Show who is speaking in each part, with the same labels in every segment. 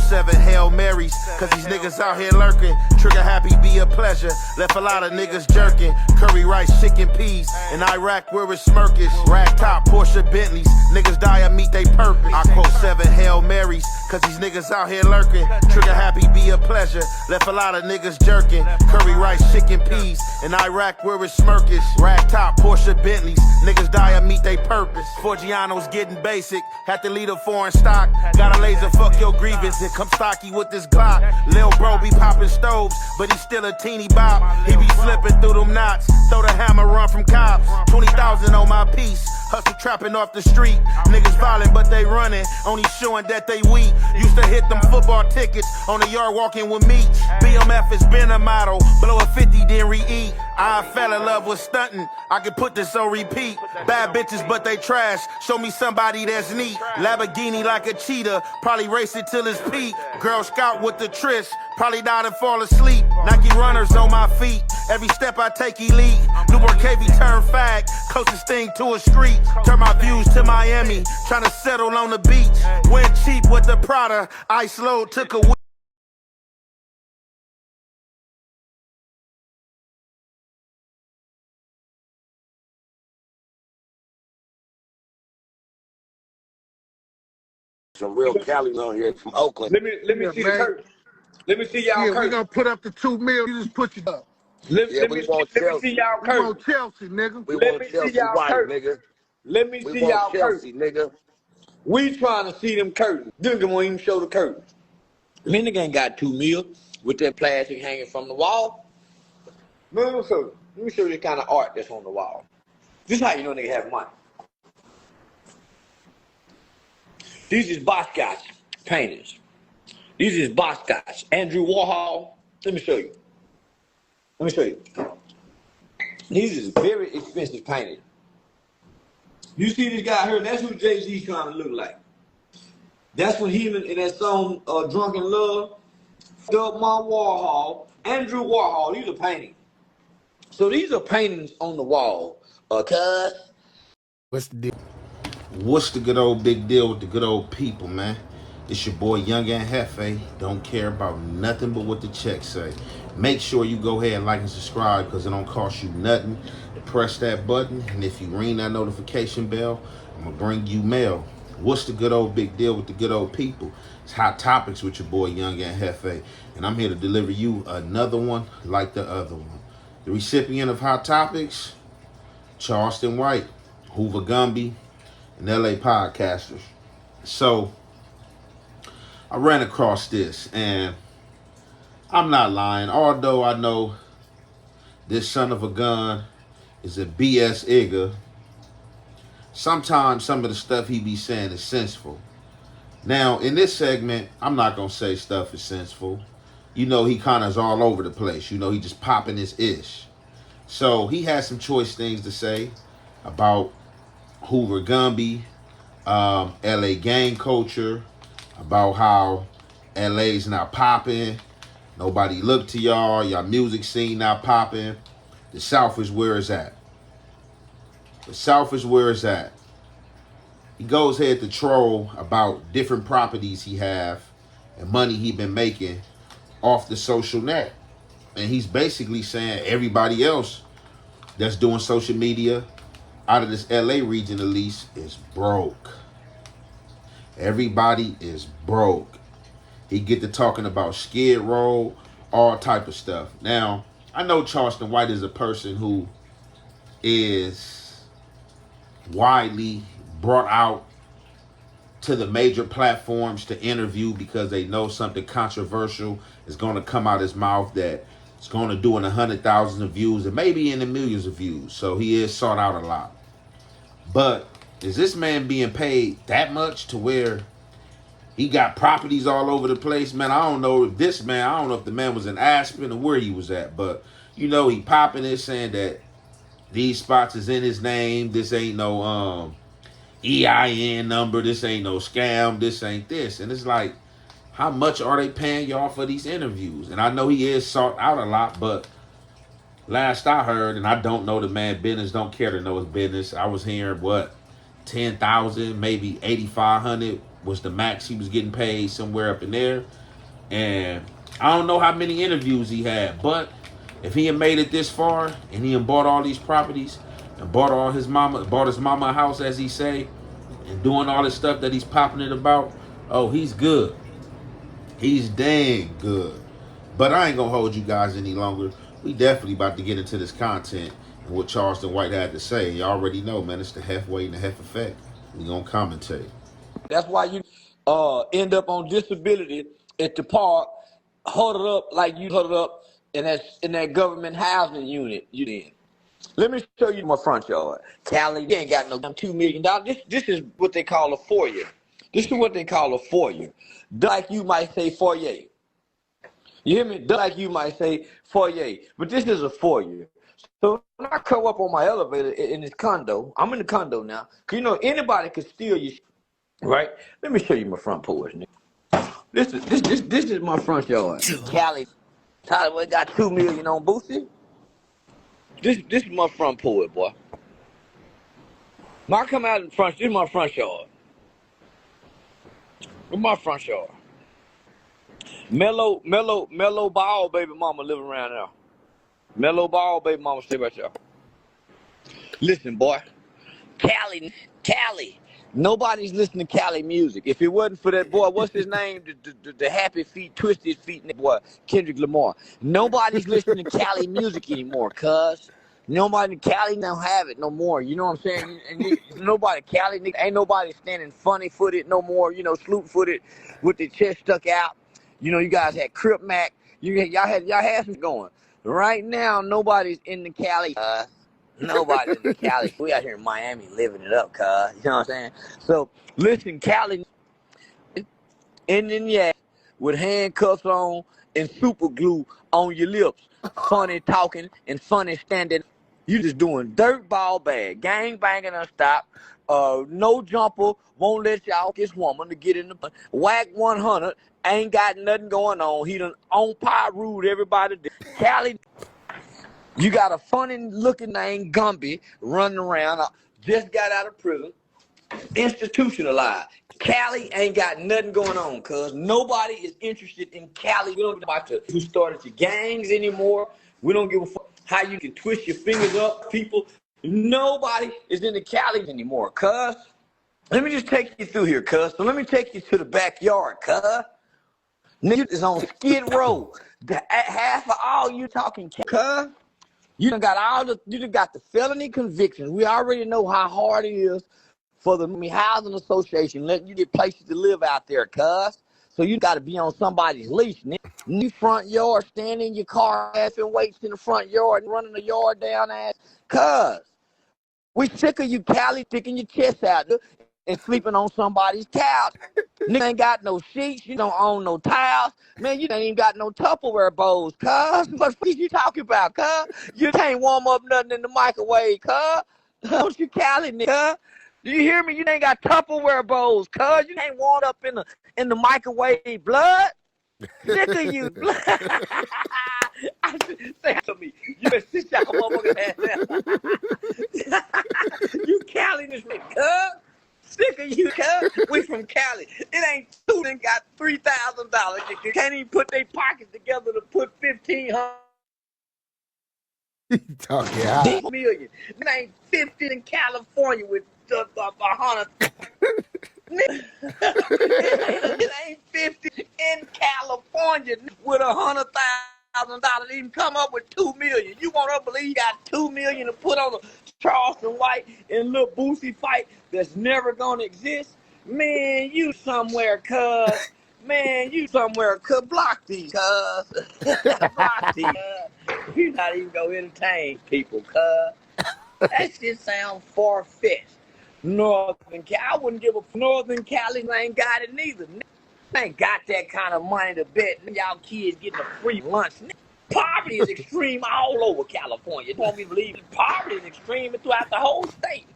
Speaker 1: 7 Hail Marys, cause these niggas out here lurking. Trigger happy be a pleasure. Left a lot of niggas jerking. Curry rice, chicken peas. In Iraq where it's smirkish. Rag top, Porsche Bentleys. Niggas die and meet they purpose. I quote 7 Hail Marys, cause these niggas out here lurking. Trigger happy be a pleasure. Left a lot of niggas jerking. Curry rice, chicken peas. In Iraq where it's smirkish. Rag top, Porsche Bentleys. Niggas die and meet they purpose. Forgiano's getting basic. Had to lead a foreign stock. Got a laser, fuck your grievance. And come stocky with this Glock. Lil bro be popping stoves, but he still a teeny bop. He be slipping through them knots. Throw the hammer, run from cops. 20,000 on my piece. Hustle trapping off the street. Niggas violent, but they running. Only showing that they weak. Used to hit them football tickets on the yard walking with me. BMF has been a model. Blow a 50, then re-eat. I fell in love with stunting. I can put this on repeat. Bad bitches, but they trash. Show me somebody that's neat. Lamborghini like a cheetah. Probably race it till it's peak. Girl Scout with the tris. Probably died and fall asleep. Nike runners on my feet. Every step I take elite. Newport KV turn fag. Closest thing to a street. Turn my views to Miami. Tryna settle on the beach. Went cheap with the Prada. Ice load took a week.
Speaker 2: Some real Cali on here from Oakland.
Speaker 3: Let me see the curtain. Let me see y'all curtain.
Speaker 4: We gonna put up the 2 mil. You just put it up.
Speaker 3: Let me see y'all curtain.
Speaker 4: We want Chelsea, nigga.
Speaker 2: We want Chelsea White, nigga.
Speaker 3: Let me see y'all
Speaker 2: Chelsea, nigga.
Speaker 3: We trying to see them curtains. Nigga won't even show the curtain.
Speaker 5: Man, nigga ain't got 2 mil with that plastic hanging from the wall.
Speaker 3: No, so
Speaker 5: Let me show you the kind of art that's on the wall. This is how you know nigga have money. These is Boscov's paintings. These is Boscov's. Andrew Warhol. Let me show you. These is very expensive paintings. You see this guy here? That's who Jay-Z's trying to look like. That's when he in that song, Drunken Love, up my Warhol. Andrew Warhol, these are paintings. So these are paintings on the wall. Cuz.
Speaker 4: What's the deal?
Speaker 1: What's the good old big deal with the good old people, man? It's your boy Young and Hefe. Don't care about nothing but what the checks say. Make sure you go ahead and like and subscribe because it don't cost you nothing. Press that button, and if you ring that notification bell, I'm gonna bring you mail. What's the good old big deal with the good old people? It's Hot Topics with your boy Young and Hefe, and I'm here to deliver you another one like the other one. The recipient of Hot Topics, Charleston White, Hoover Gumby, and LA podcasters. So I ran across this, and I'm not lying. Although I know this son of a gun is a BS igga, sometimes some of the stuff he be saying is sensible. Now, in this segment, I'm not going to say stuff is sensible. You know, he kind of is all over the place. You know, he just popping his ish. So he has some choice things to say about Hoover Gumby, LA gang culture, about how LA's not popping. Nobody look to y'all. Y'all music scene not popping. The South is where it's at. The South is where it's at. He goes ahead to troll about different properties he have and money he been making off the social net. And he's basically saying everybody else that's doing social media out of this LA region at least is broke. Everybody is broke. He get to talking about Skid Row, all type of stuff. Now, I know Charleston White is a person who is widely brought out to the major platforms to interview because they know something controversial is going to come out his mouth that it's going to do in 100,000 of views and maybe in the millions of views. So he is sought out a lot. But is this man being paid that much to where he got properties all over the place? Man, I don't know if this man, I don't know if the man was in Aspen or where he was at, but you know, he popping it saying that these spots is in his name. This ain't no EIN number. This ain't no scam. This ain't this. And it's like, how much are they paying y'all for these interviews? And I know he is sought out a lot, but last I heard, and I don't know the man business, don't care to know his business. I was hearing what, 10,000, maybe 8,500
Speaker 6: was the max he was getting paid somewhere up in there. And I don't know how many interviews he had, but if he had made it this far and he had bought all these properties and bought his mama a house, as he say, and doing all this stuff that he's popping it about, oh, he's good. He's dang good. But I ain't gonna hold you guys any longer. We definitely about to get into this content and what Charleston White had to say. You already know, man, it's the Hef weight and the Hef effect. We gonna commentate.
Speaker 5: That's why you end up on disability at the park, huddled up like you huddled up in that government housing unit you in. Let me show you my front yard. Cali, they ain't got no $2 million. This is what they call a foyer. This is what they call a foyer. Like you might say foyer. You hear me? Like you might say foyer. But this is a foyer. So when I come up on my elevator in this condo, I'm in the condo now. Cause you know anybody could steal your right? Let me show you my front porch, nigga. This is my front yard. Cali, Tyler got $2 million on Boosie. This is my front porch, boy. When I come out in front, this is my front yard. This my front yard. Mellow Ball baby mama living around there. Mellow Ball baby mama stay right there. Listen, boy. Cali. Nobody's listening to Cali music. If it wasn't for that boy, what's his name? The happy feet, twisted feet, boy, Kendrick Lamar. Nobody's listening to Cali music anymore, cuz. Nobody in Cali don't have it no more. You know what I'm saying? And nobody Cali, ain't nobody standing funny-footed no more. You know, sloop-footed with their chest stuck out. You know, you guys had Crip Mac. Y'all had some going. Right now, nobody's in the Cali. Nobody's in the Cali. We out here in Miami living it up, cuz. You know what I'm saying? So, listen, Cali, in yeah, with handcuffs on and super glue on your lips. Funny talking and funny standing. You just doing dirt ball bad. Gang banging unstop. No jumper. Won't let y'all this woman to get in the whack 100. Ain't got nothing going on. He done on rude everybody. Cali, you got a funny looking name Gumby running around. Just got out of prison. Institutionalized. Cali ain't got nothing going on, cuz nobody is interested in Cali. We don't give about who started your gangs anymore. We don't give a fuck how you can twist your fingers up, people. Nobody is in the Cali anymore, cuz. Let me just take you through here, cuz. So let me take you to the backyard, cuz. Nigga is on Skid Row. Half of all you talking, cuz. You done got the felony convictions. We already know how hard it is for the housing association letting you get places to live out there, cuz. So you got to be on somebody's leash, nigga. New front yard, stand in your car, ass and weights in the front yard and running the yard down, ass. Cuz, we sick of you, Cali, sticking your chest out and sleeping on somebody's couch. Nigga ain't got no sheets, you don't own no towels. Man, you ain't even got no Tupperware bowls, cuz. What the fuck you talking about, cuz? You can't warm up nothing in the microwave, cuz. Don't you Cali, nigga? Do you hear me? You ain't got Tupperware bowls, cuz. You ain't warmed up in the microwave, blood. Sick of you, blood. I say to me, you better sit your motherfucking ass down. You Cali this nigga, cuz. Sick of you, cuz. We from Cali. It ain't two that got $3,000. You can't even put their pockets together to put 1,500.
Speaker 4: Talking high.
Speaker 5: Million. It ain't 50 in California with 100. It ain't 50 in California with $100,000 even come up with $2 million. You want to believe you got $2 million to put on a Charleston White and little Boosie fight that's never gonna exist? Man, you somewhere, cuz. Man, you somewhere, cuz. Block these, cuz. Block these, cuz. You're not even gonna entertain people, cuz. That shit sounds far-fetched. Northern Cali, I wouldn't give a Northern Cali ain't got it neither. They ain't got that kind of money to bet y'all kids getting a free lunch. Poverty is extreme all over California. You won't believe it. Poverty is extreme throughout the whole state.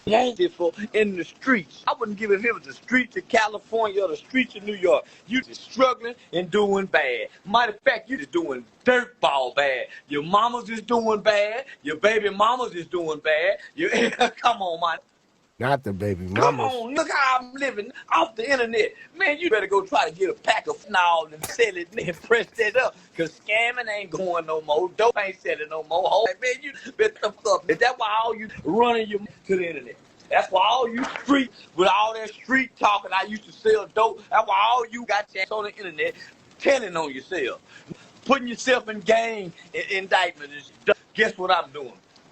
Speaker 5: In the streets. I wouldn't give it if it was the streets of California or the streets of New York. You just struggling and doing bad. Matter of fact, you just doing dirt ball bad. Your mama's just doing bad. Your baby mama's just doing bad. Come on, man.
Speaker 4: Not the baby
Speaker 3: Come
Speaker 4: mamas.
Speaker 3: on, look how I'm living off the internet. Man, you better go try to get a pack of fentanyl and sell it and press that up. Cause scamming ain't going no more. Dope ain't selling no more. Oh, man, you better up. Is that why all you running your to the internet? That's why all you street, with all that street talking, I used to sell dope. That's why all you got chance on the internet telling on yourself. Putting yourself in gang indictment. Guess what I'm doing?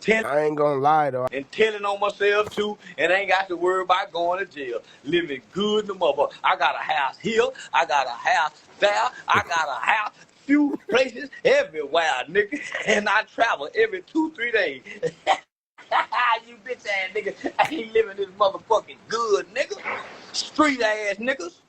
Speaker 4: I ain't gonna lie though.
Speaker 3: And telling on myself too, and ain't got to worry about going to jail. Living good in the mother. I got a house here, I got a house there, I got a house, few places everywhere, nigga. And I travel every 2-3 days. You bitch ass nigga, I ain't living this motherfucking good, nigga. Street ass niggas.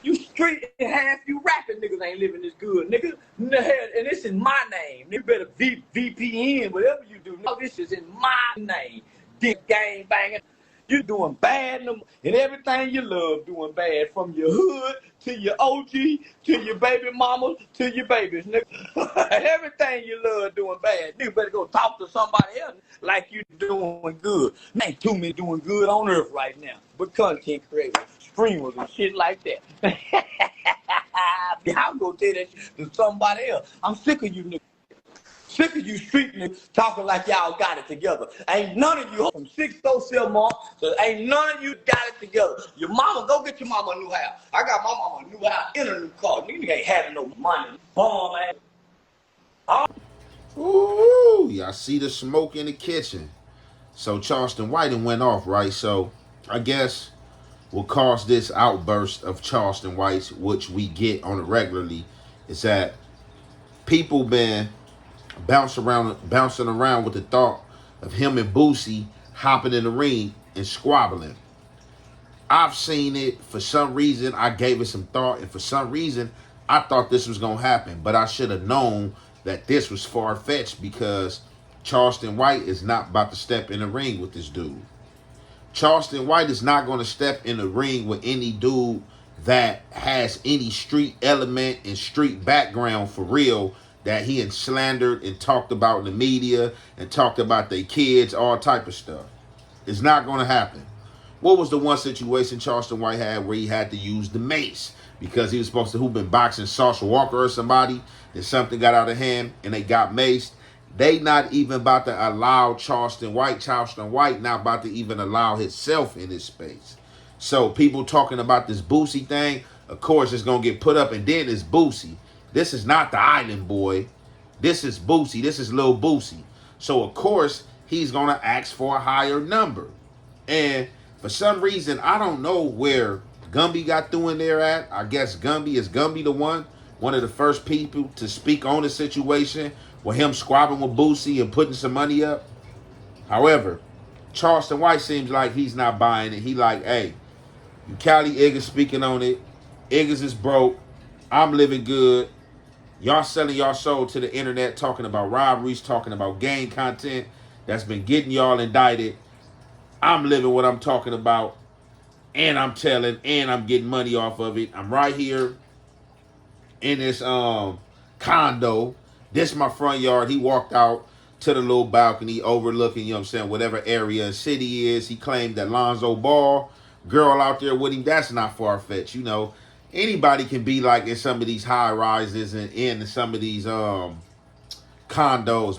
Speaker 3: You street and half you rapping niggas ain't living this good, nigga. And this is my name. You better VPN, whatever you do. No, this is in my name. Dick gang banging. You doing bad and everything you love doing bad. From your hood to your OG to your baby mamas to your babies, nigga. Everything you love doing bad. You better go talk to somebody else like you doing good. Ain't too many doing good on earth right now. But content creators, streamers and shit like that. I'll go tell that shit to somebody else. I'm sick of you niggas. Sick of you street niggas talking like y'all got it together. Ain't none of you from 607 Mark, so ain't none of you got it together. Your mama, go get your mama a new house. I got my mama a new house and a new car. Nigga ain't having no money. Bum ass.
Speaker 6: Ooh, y'all see the smoke in the kitchen. So Charleston White went off, right? So I guess what caused this outburst of Charleston White's, which we get on it regularly, is that people been bouncing around with the thought of him and Boosie hopping in the ring and squabbling. I've seen it. For some reason, I gave it some thought, and for some reason, I thought this was gonna happen. But I should have known that this was far-fetched because Charleston White is not about to step in the ring with this dude. Charleston White is not going to step in the ring with any dude that has any street element and street background for real, that he had slandered and talked about in the media and talked about their kids, all type of stuff. It's not going to happen. What was the one situation Charleston White had where he had to use the mace because he was supposed to who been boxing Sasha Walker or somebody, and something got out of hand and they got maced? They not even about to allow Charleston White not about to even allow himself in his space. So people talking about this Boosie thing, of course it's going to get put up, and then it's Boosie. This is not the Island Boy. This is Boosie. This is Lil Boosie. So of course he's going to ask for a higher number. And for some reason, I don't know where Gumby got through in there at. I guess Gumby the one of the first people to speak on the situation with him squabbling with Boosie and putting some money up. However, Charleston White seems like he's not buying it. He like, hey, you Cali Iggas speaking on it. Iggas is broke. I'm living good. Y'all selling y'all soul to the internet, talking about robberies, talking about gang content that's been getting y'all indicted. I'm living what I'm talking about, and I'm telling, and I'm getting money off of it. I'm right here in this condo. This is my front yard. He walked out to the little balcony overlooking, you know what I'm saying, whatever area and city he is. He claimed that Lonzo Ball, girl out there with him, that's not far-fetched. You know, anybody can be like in some of these high rises and in some of these condos,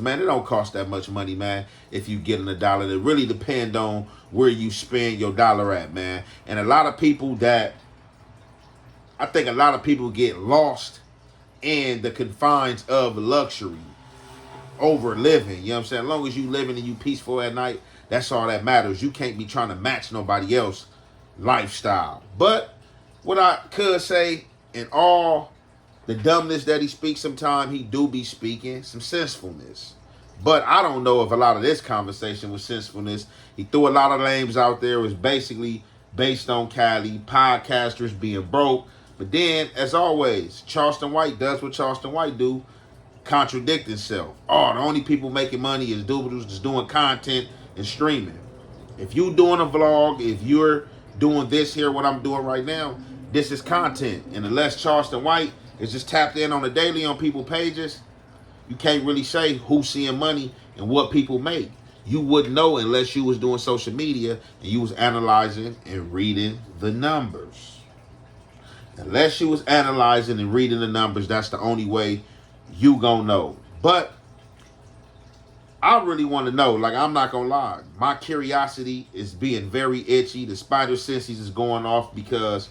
Speaker 6: man. It don't cost that much money, man, if you get in a dollar. It really depends on where you spend your dollar at, man. And I think a lot of people get lost in the confines of luxury over living. You know what I'm saying? As long as you living and you peaceful at night, that's all that matters. You can't be trying to match nobody else lifestyle. But what I could say, in all the dumbness that he speaks, sometimes he do be speaking some sensefulness. But I don't know if a lot of this conversation was sensefulness. He threw a lot of names out there. It was basically based on Cali, podcasters being broke. But then, as always, Charleston White does what Charleston White do, contradict himself. Oh, the only people making money is dudes who's just doing content and streaming. If you doing a vlog, if you're doing this here, what I'm doing right now, this is content. And unless Charleston White is just tapped in on the daily on people's pages, you can't really say who's seeing money and what people make. You wouldn't know unless you was doing social media and you was analyzing and reading the numbers. Unless you was analyzing and reading the numbers, that's the only way you gonna know. But I really want to know. Like, I'm not gonna lie, my curiosity is being very itchy. The spider senses is going off because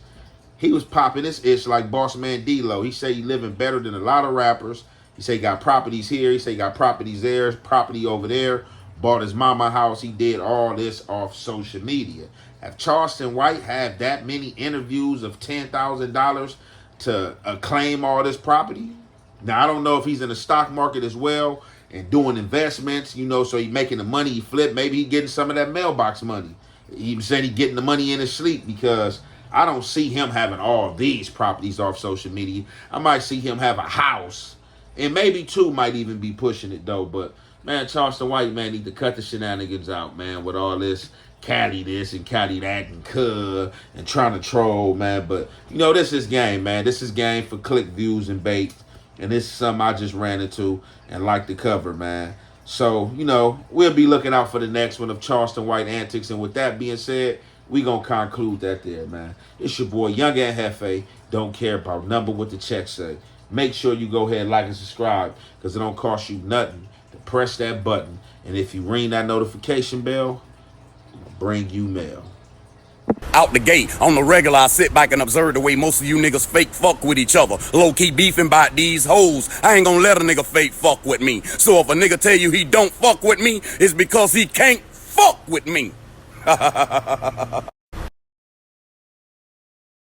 Speaker 6: he was popping this itch like Boss Man D-Lo. He say he living better than a lot of rappers. He say he got properties here. He say he got properties there, property over there. Bought his mama house. He did all this off social media. If Charleston White had that many interviews of $10,000 to claim all this property, now I don't know if he's in the stock market as well and doing investments, you know, so he making the money he flip. Maybe he getting some of that mailbox money. He said he getting the money in his sleep, because I don't see him having all these properties off social media. I might see him have a house, and maybe two might even be pushing it though. But man, Charleston White, man, need to cut the shenanigans out, man, with all this Cali this and Cali that and and trying to troll, man. But you know, this is game, man. This is game for click, views, and bait. And this is something I just ran into and like to cover, man. So, you know, we'll be looking out for the next one of Charleston White antics. And with that being said, we gonna conclude that there, man. It's your boy, Young and Hefe. Don't care about number what the check say. Make sure you go ahead, like, and subscribe, because it don't cost you nothing to press that button. And if you ring that notification bell, I'll bring you mail.
Speaker 7: Out the gate, on the regular, I sit back and observe the way most of you niggas fake fuck with each other. Low-key beefing about these hoes. I ain't gonna let a nigga fake fuck with me. So if a nigga tell you he don't fuck with me, it's because he can't fuck with me.